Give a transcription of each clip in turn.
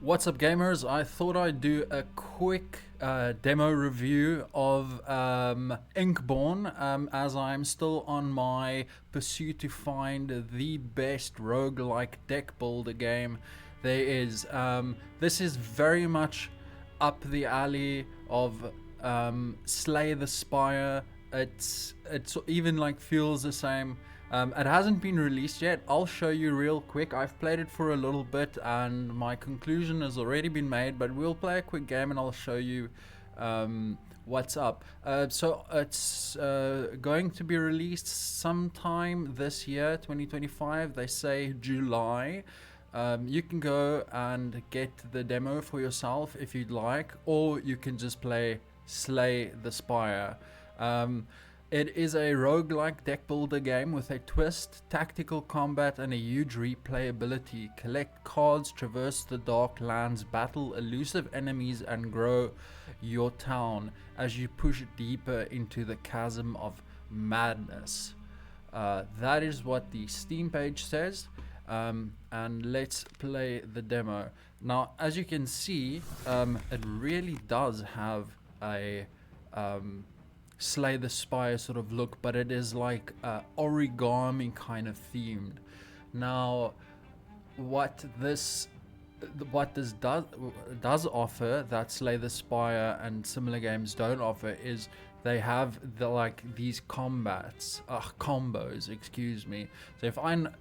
What's up, gamers? I thought I'd do a quick demo review of INKBORN as I'm still on my pursuit to find the best roguelike deck builder game there is. This is very much up the alley of Slay the Spire. It's even like feels the same. It hasn't been released yet. I'll show you real quick. I've played it for a little bit and my conclusion has already been made, but we'll play a quick game and I'll show you what's up. So it's going to be released sometime this year, 2025. They say July. You can go and get the demo for yourself if you'd like, or you can just play Slay the Spire. It is a roguelike deck builder game with a twist, tactical combat, and a huge replayability. Collect cards, traverse the dark lands, battle elusive enemies, and grow your town as you push deeper into the chasm of madness. That is what the Steam page says. And let's play the demo. Now, as you can see, it really does have a Slay the Spire sort of look, but it is like origami kind of themed. Now, what this does offer that Slay the Spire and similar games don't offer is they have these combos, excuse me.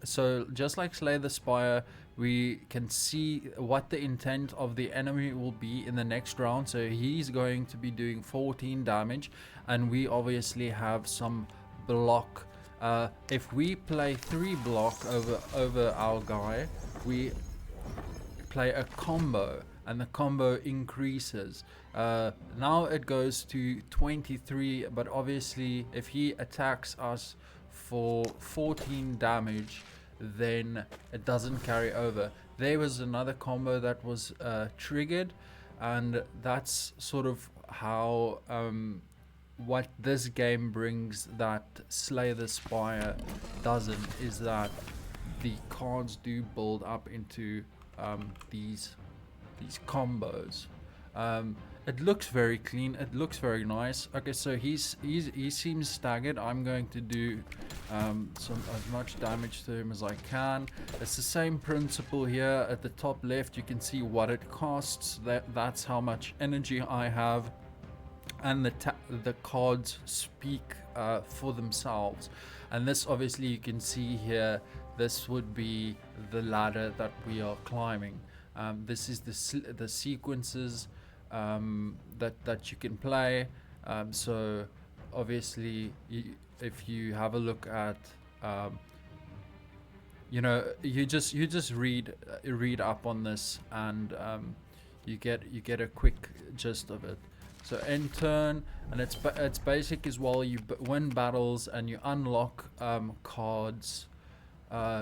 So just like Slay the Spire, we can see what the intent of the enemy will be in the next round. So he's going to be doing 14 damage, and we obviously have some block. If we play 3 block over our guy, we play a combo, and the combo increases. Now it goes to 23, but obviously if he attacks us for 14 damage, then it doesn't carry over. There was another combo that was triggered, and that's sort of how what this game brings that Slay the Spire doesn't, is that the cards do build up into these combos. It looks very clean, it looks very nice. Okay, so he seems staggered. I'm going to do as much damage to him as I can. It's the same principle here. At the top left you can see what it costs. That's how much energy I have, and the cards speak for themselves. And this, obviously, you can see here, this would be the ladder that we are climbing. This is the sequences that you can play. So obviously, if you have a look at you just read up on this, and you get a quick gist of it. So end turn, and it's basic as well. You win battles and you unlock cards.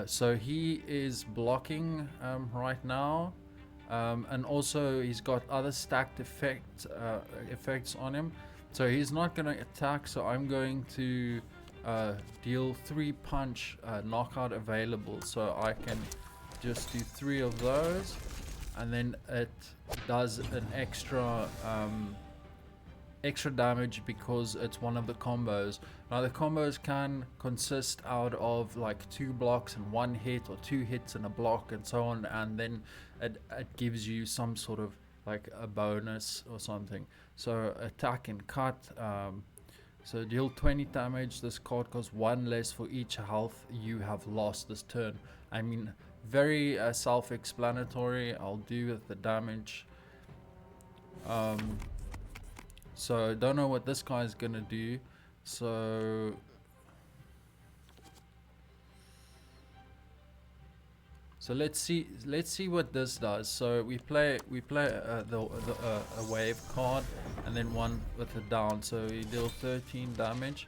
So he is blocking right now, and also he's got other stacked effects on him. So he's not going to attack, so I'm going to deal 3 punch knockout available, so I can just do 3 of those, and then it does an extra damage because it's one of the combos. Now the combos can consist out of like 2 blocks and 1 hit, or 2 hits and a block, and so on, and then it gives you some sort of like a bonus or something. So attack and cut. So deal 20 damage. This card costs 1 less for each health you have lost this turn. I mean, very self-explanatory. I'll do with the damage. So don't know what this guy is gonna do. So let's see what this does. So we play a wave card, and then one with a down. So he deals 13 damage,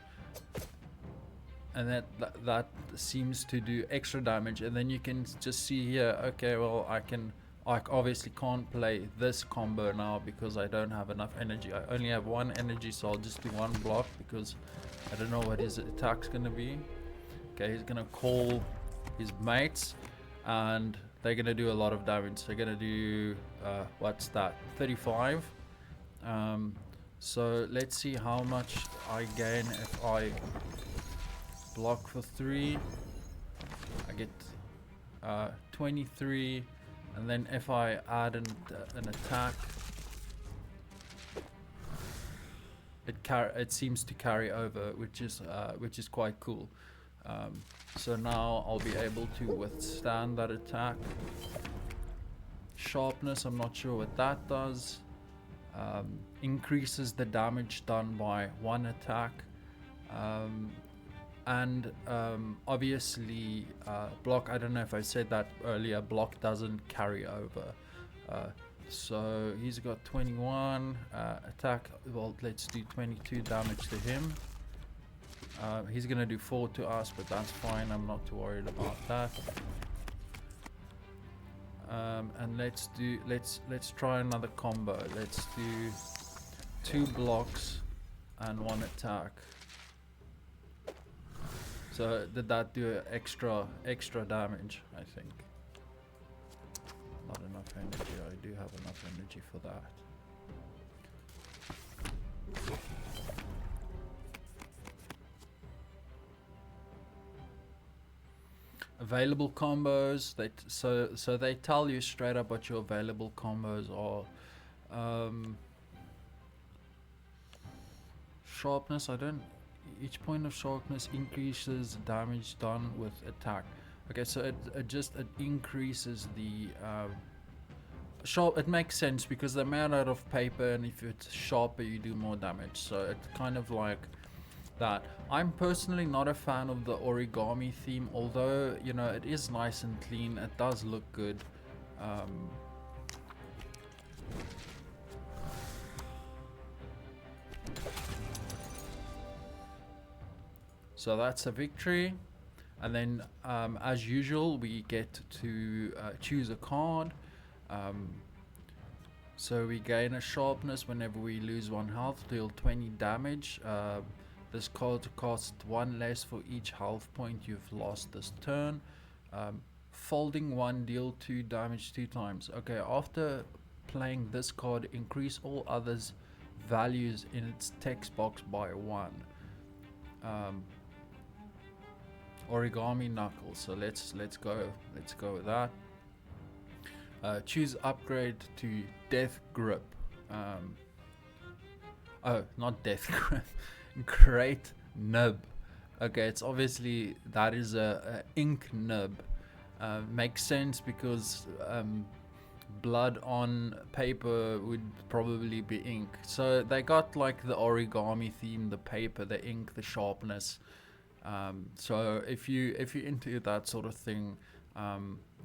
and that seems to do extra damage. And then you can just see here. Okay, well I obviously can't play this combo now because I don't have enough energy. I only have 1 energy, so I'll just do 1 block because I don't know what his attack's gonna be. Okay, he's gonna call his mates, and they're gonna do a lot of damage. They're gonna do what's that, 35. So let's see how much I gain if I block for 3. I get 23, and then if I add an attack, it seems to carry over, which is quite cool. So now I'll be able to withstand that attack. Sharpness, I'm not sure what that does. Increases the damage done by 1 attack. And obviously block, I don't know if I said that earlier, block doesn't carry over. So he's got 21 attack. Well, let's do 22 damage to him. He's gonna do 4 to us, but that's fine. I'm not too worried about that. And let's try another combo. Let's do 2 blocks and 1 attack. So did that do extra damage? I think. Not enough energy. I do have enough energy for that. Available combos. So they tell you straight up what your available combos are. Sharpness. Each point of sharpness increases damage done with attack. Okay, so it increases the sharp. It makes sense because they're made out of paper, and if it's sharper, you do more damage. So it's kind of like that. I'm personally not a fan of the origami theme, although you know it is nice and clean. It does look good. So that's a victory, and then as usual we get to choose a card. So we gain a sharpness whenever we lose 1 health, deal 20 damage. This card costs 1 less for each health point you've lost this turn. Folding 1, deal 2 damage 2 times. Okay, after playing this card, increase all others values in its text box by 1. Origami knuckles. So let's go with that. Choose upgrade to death grip. Oh, not death grip. Great nib. Okay, it's obviously that is a ink nib. Makes sense because blood on paper would probably be ink. So they got like the origami theme, the paper, the ink, the sharpness. So if you're into that sort of thing,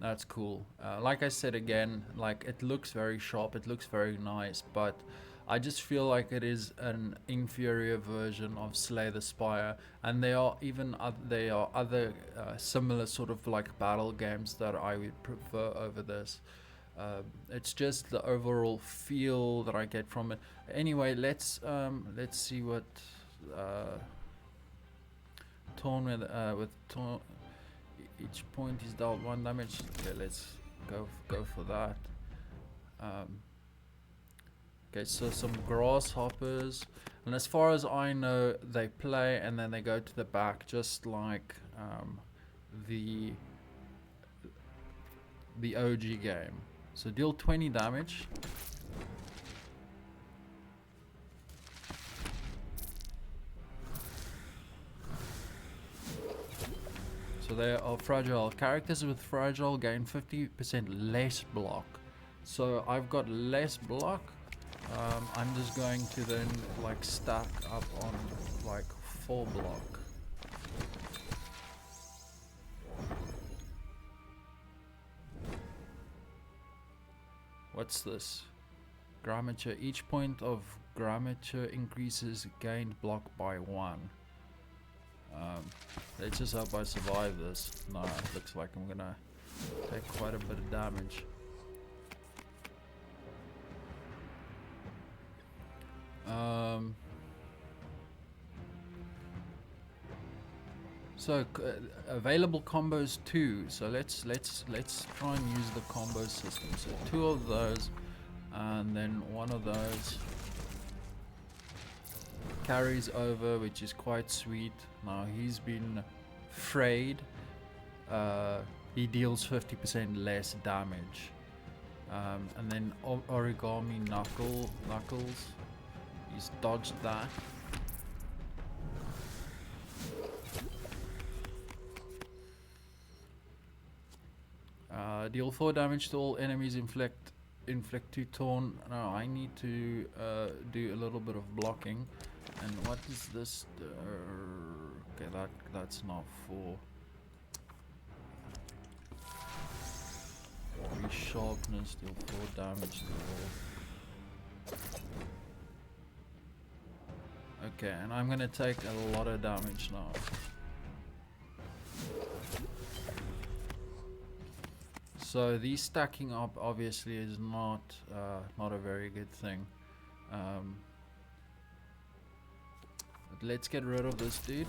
that's cool. Like I said again, like it looks very sharp, it looks very nice, but I just feel like it is an inferior version of Slay the Spire, and there are other similar sort of like battle games that I would prefer over this. It's just the overall feel that I get from it. Anyway, let's see what Torn with Torn. Each point is dealt 1 damage. Okay, let's go for that. Okay, so some grasshoppers, and as far as I know, they play and then they go to the back, just like the OG game. So deal 20 damage. So they are fragile. Characters with fragile gain 50% less block. So I've got less block. I'm just going to then like stack up on like 4 block. What's this? Grammature. Each point of grammature increases gained block by 1. Let's just hope I survive this. No, it looks like I'm gonna take quite a bit of damage. So available combos too. So let's try and use the combo system. So 2 of those, and then 1 of those carries over, which is quite sweet. Now he's been frayed. He deals 50% less damage. And then origami knuckles. He's dodged that. Deal 4 damage to all enemies. Inflict 2 taunt. Now I need to do a little bit of blocking. And what is this? Okay, that's not 4. 3 sharpness, deal 4 damage to all. Okay, and I'm gonna take a lot of damage now. So these stacking up obviously is not a very good thing. But let's get rid of this dude.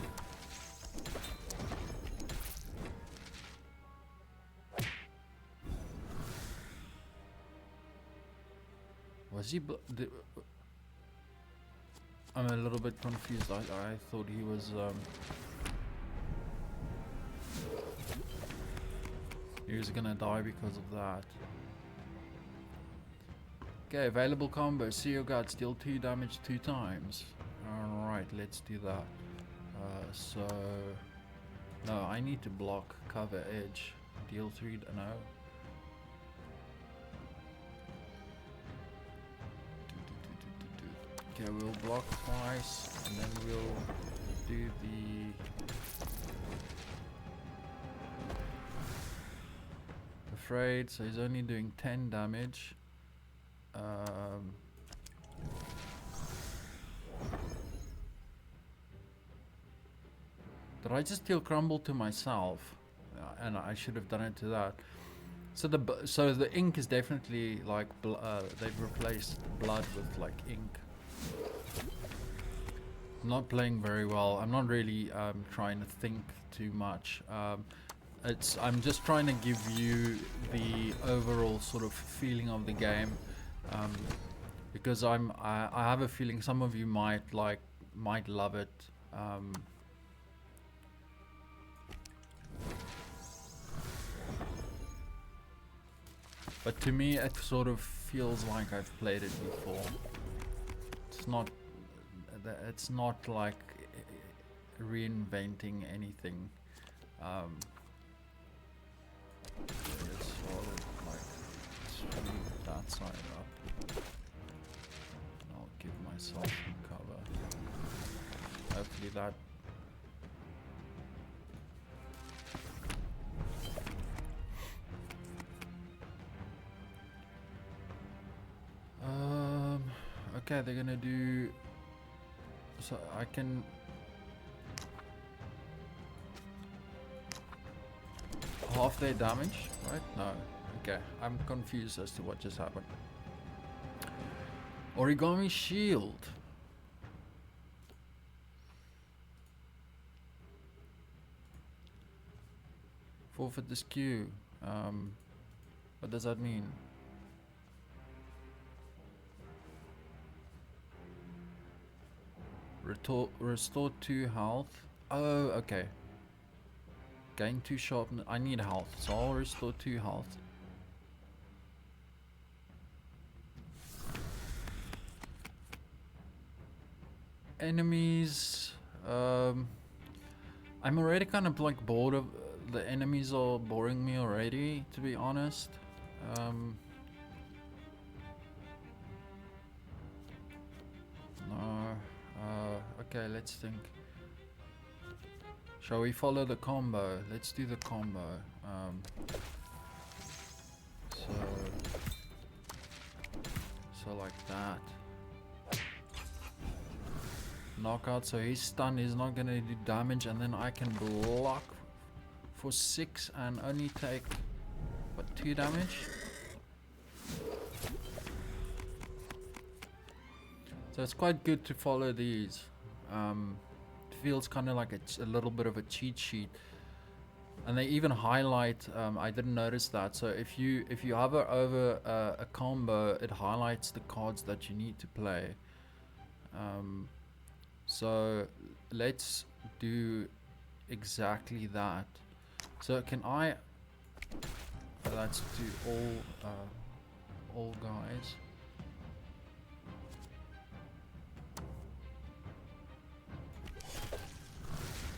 Was he? I'm a little bit confused. I thought he was. He was gonna die because of that. Okay, available combo. See your guts. Deal 2 damage 2 times. Alright, let's do that. So... No, I need to block, cover, edge. Deal 3... No. Okay, we'll block twice. And then we'll do the... Afraid, so he's only doing 10 damage. Did I just deal crumble to myself? And I should have done it to that. So the ink is definitely like they've replaced blood with like ink. I'm not playing very well. I'm not really trying to think too much. I'm just trying to give you the overall sort of feeling of the game, because I have a feeling some of you might love it. But to me, it sort of feels like I've played it before. It's not like reinventing anything. Let's sort of like speed that side up. And I'll give myself some cover. Hopefully that. Okay, they're gonna do. So I can. Half their damage, right? No. Okay, I'm confused as to what just happened. Origami shield. Forfeit this queue. What does that mean? Restore 2 health. Oh, okay. Gain 2 sharpness. I need health, so I'll restore 2 health. Enemies. I'm already kind of like bored of the enemies are boring me already, to be honest. No. Okay, let's think. Shall we follow the combo? Let's do the combo. So like that. Knockout, so he's stunned, he's not gonna do damage, and then I can block for 6 and only take, what, 2 damage? So it's quite good to follow these. feels kind of like a little bit of a cheat sheet. And they even highlight, I didn't notice that, so if you hover over a combo, it highlights the cards that you need to play. So let's do exactly that. So can I, let's do all guys.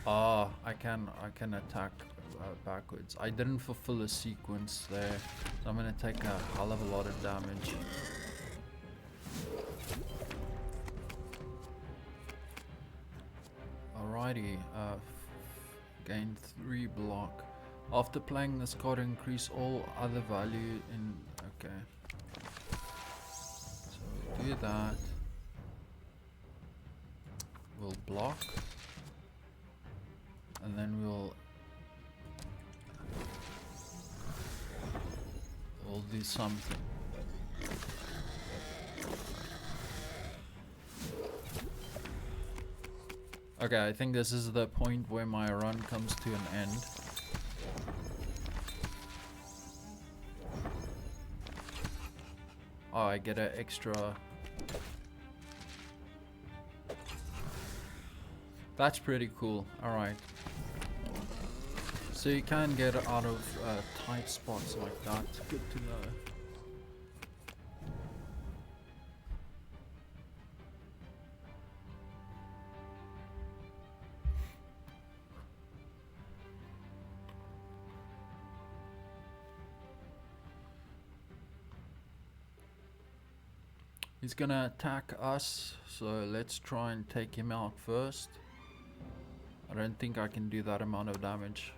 Ah, I can attack backwards. I didn't fulfill a sequence there, so I'm gonna take a hell of a lot of damage. Alrighty, gain 3 block. After playing this card, increase all other value in. Okay, so we'll do that. We'll block, and then we'll do something. Okay, I think this is the point where my run comes to an end. Oh, I get an extra. That's pretty cool. Alright. So you can get out of tight spots like that. Good to know. He's gonna attack us, so let's try and take him out first. I don't think I can do that amount of damage.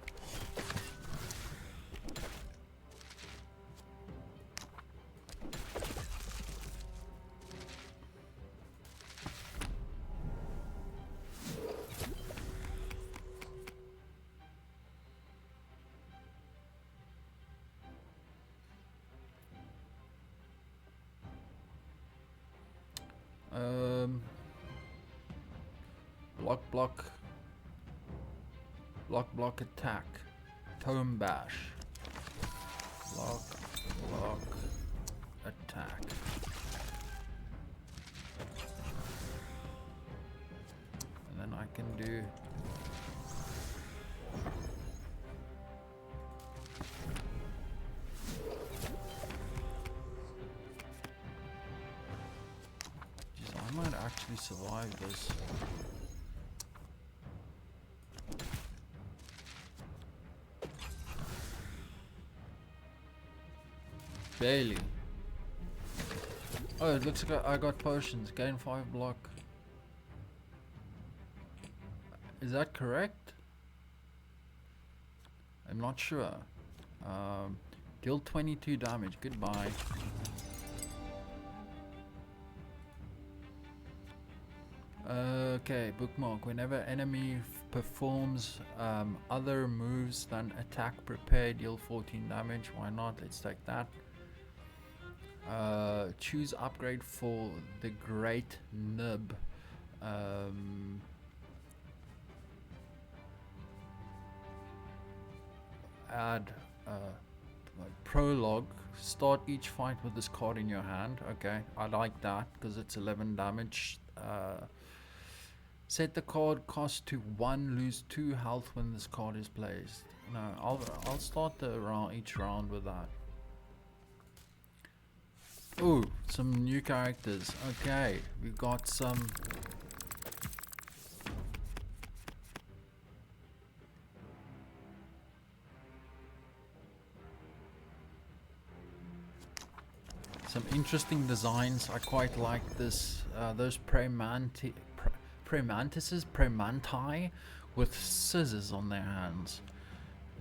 Block attack. Tome bash. Block attack. And then I can do Jeez, I might actually survive this. Barely. Oh, it looks like I got potions. Gain 5 block. Is that correct? I'm not sure. Deal 22 damage. Goodbye. Okay, bookmark. Whenever enemy performs other moves than attack, prepare, deal 14 damage. Why not? Let's take that. Choose upgrade for the Great Nib. Add prologue. Start each fight with this card in your hand. Okay, I like that because it's 11 damage. Set the card cost to 1, lose 2 health when this card is placed. No, I'll start each round with that. Ooh, some new characters. Okay, we got some. Some interesting designs. I quite like this. Those prey mantis with scissors on their hands.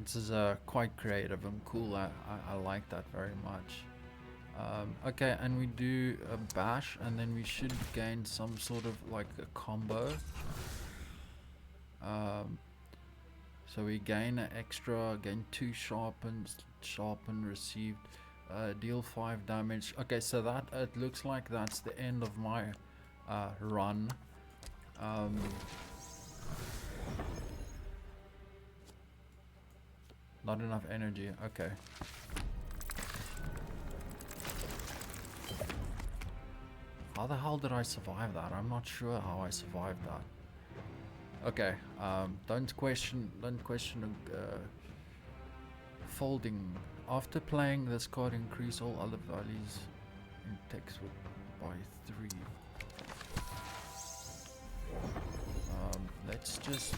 This is quite creative and cool. I like that very much. Okay, and we do a bash, and then we should gain some sort of like a combo. So we gain an extra, gain 2 sharpen, received, deal 5 damage. Okay, so that it looks like that's the end of my run. Not enough energy. Okay. How the hell did I survive that? I'm not sure how I survived that. Okay. Don't question folding. After playing this card, increase all other values in text by 3. Let's just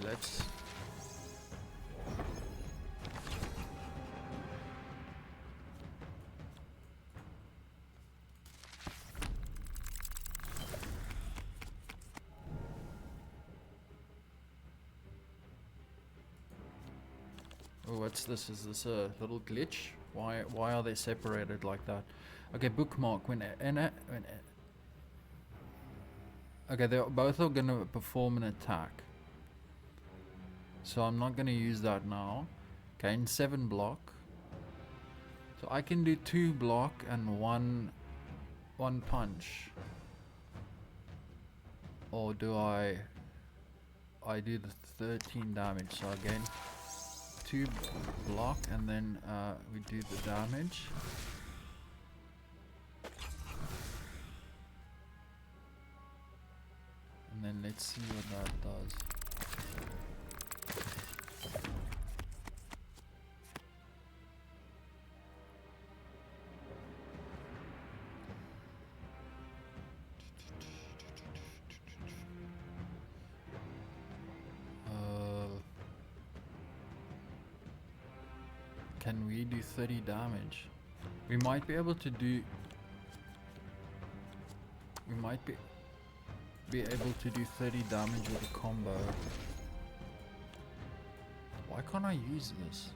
let's oh, what's this? Is this a little glitch? Why are they separated like that? Okay, bookmark okay, they both are gonna perform an attack. So I'm not gonna use that now. Okay, in 7 block. So I can do 2 block and one punch. Or do I do the 13 damage? So again, 2 block and then we do the damage. And then let's see what that does. Can we do 30 damage? We might be able to do... We might be able to do 30 damage with a combo. Why can't I use this?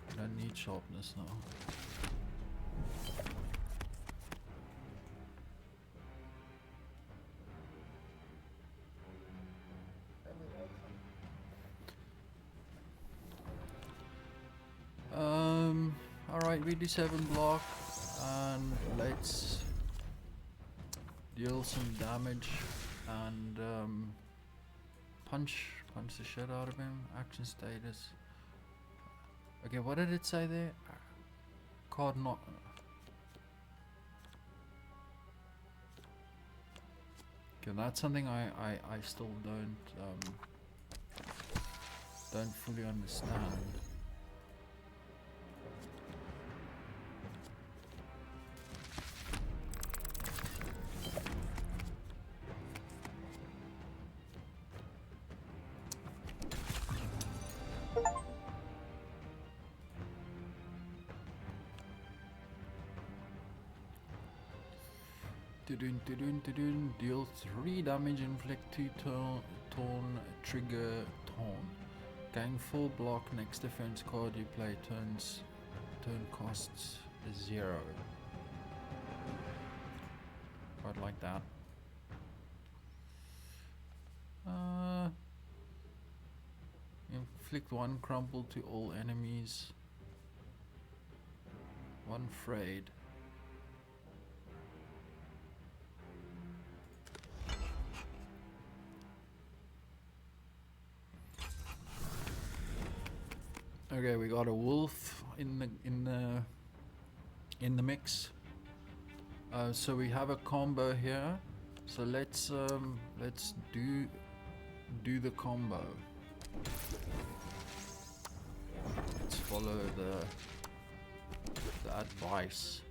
I don't need sharpness now. Alright, we do 7 block and let's deal some damage and punch the shit out of him. Action status. Okay, what did it say there? Card not... Okay, that's something I still don't fully understand. Deal 3 damage, inflict 2 torn, trigger torn. Gain 4 block, next defense card you play turn costs 0. Quite like that. Inflict 1 crumple to all enemies. 1 frayed. Okay, we got a wolf in the mix. So we have a combo here. So let's do the combo. Let's follow the advice.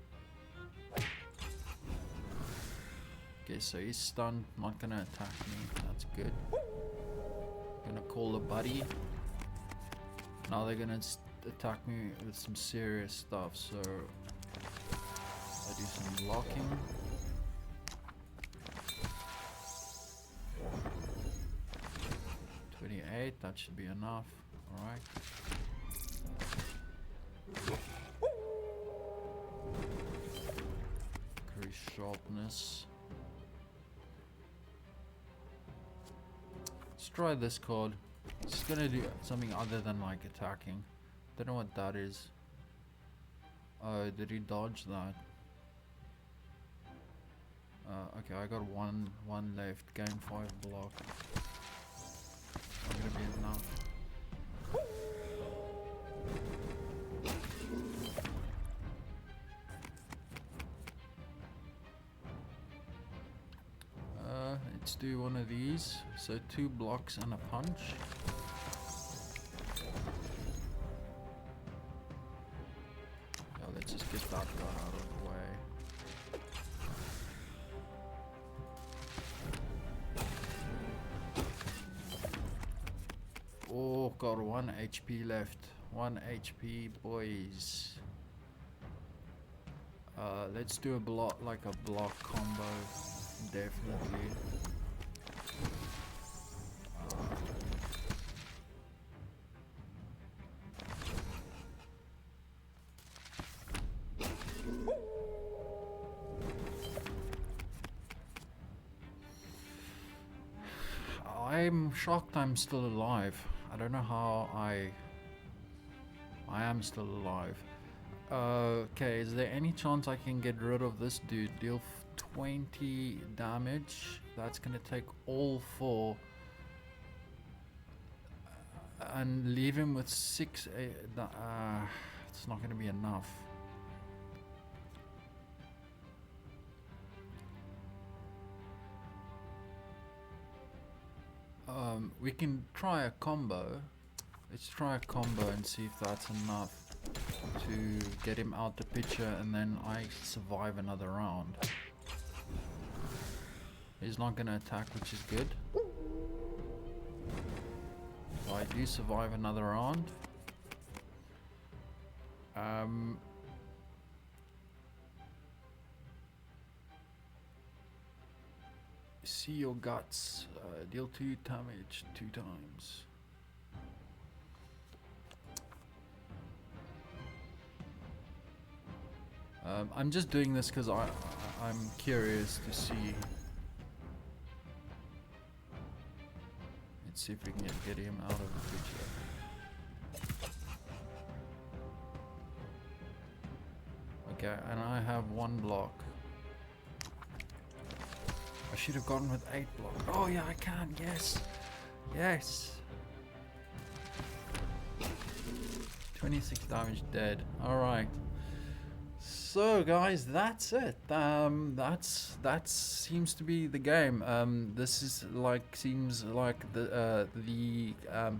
Okay, so he's stunned, not gonna attack me. That's good. Gonna call a buddy. Now they're gonna attack me with some serious stuff, so I do some blocking. That should be enough. Alright. sharpness. Let's try this card. It's gonna do something other than like attacking. Don't know what that is. Oh, did he dodge that? Okay, I got one left. Gain 5 block. Not gonna be enough. Let's do one of these. So 2 blocks and a punch. Yeah, let's just get that guy out of the way. Oh, got 1 HP left. 1 HP, boys. Let's do a block, like a block combo. Definitely. I'm shocked I'm still alive. I don't know how I am still alive. Okay, is there any chance I can get rid of this dude? Deal 20 damage. That's gonna take all 4. And leave him with 6. It's not gonna be enough. We can try a combo. Let's try a combo and see if that's enough to get him out the picture, and then I survive another round. He's not gonna attack, which is good. So I do survive another round. See your guts. Deal 2 damage 2 times. I'm just doing this because I'm curious to see. Let's see if we can get him out of the picture. Okay, and I have 1 block. I should have gone with 8 block. Oh yeah, I can. Yes, yes. 26 damage, dead. All right. So guys, that's it. That seems to be the game. This is seems like the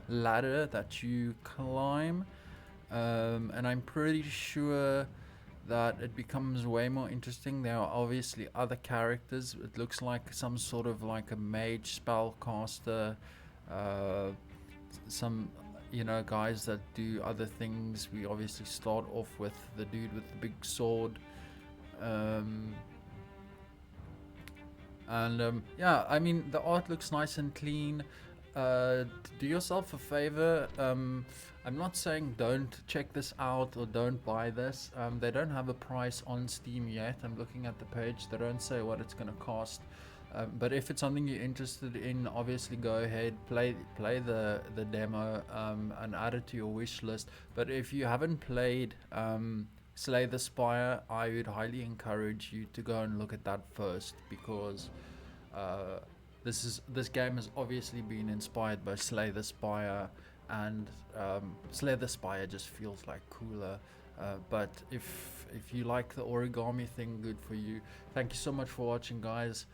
ladder that you climb, and I'm pretty sure that it becomes way more interesting. There are obviously other characters. It looks like some sort of like a mage spellcaster, some guys that do other things. We obviously start off with the dude with the big sword, yeah, I mean the art looks nice and clean. Do yourself a favor. I'm not saying don't check this out or don't buy this. They don't have a price on Steam yet. I'm looking at the page. They don't say what it's going to cost. But if it's something you're interested in, obviously go ahead, play the demo, and add it to your wish list. But if you haven't played Slay the Spire, I would highly encourage you to go and look at that first, because this game has obviously been inspired by Slay the Spire, and Slay the Spire just feels like cooler. But if you like the origami thing, good for you. Thank you so much for watching, guys.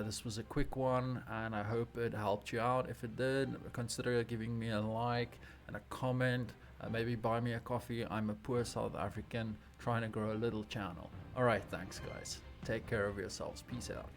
This was a quick one, and I hope it helped you out. If it did, consider giving me a like and a comment. Maybe buy me a coffee. I'm a poor South African trying to grow a little channel. Alright, thanks guys. Take care of yourselves. Peace out.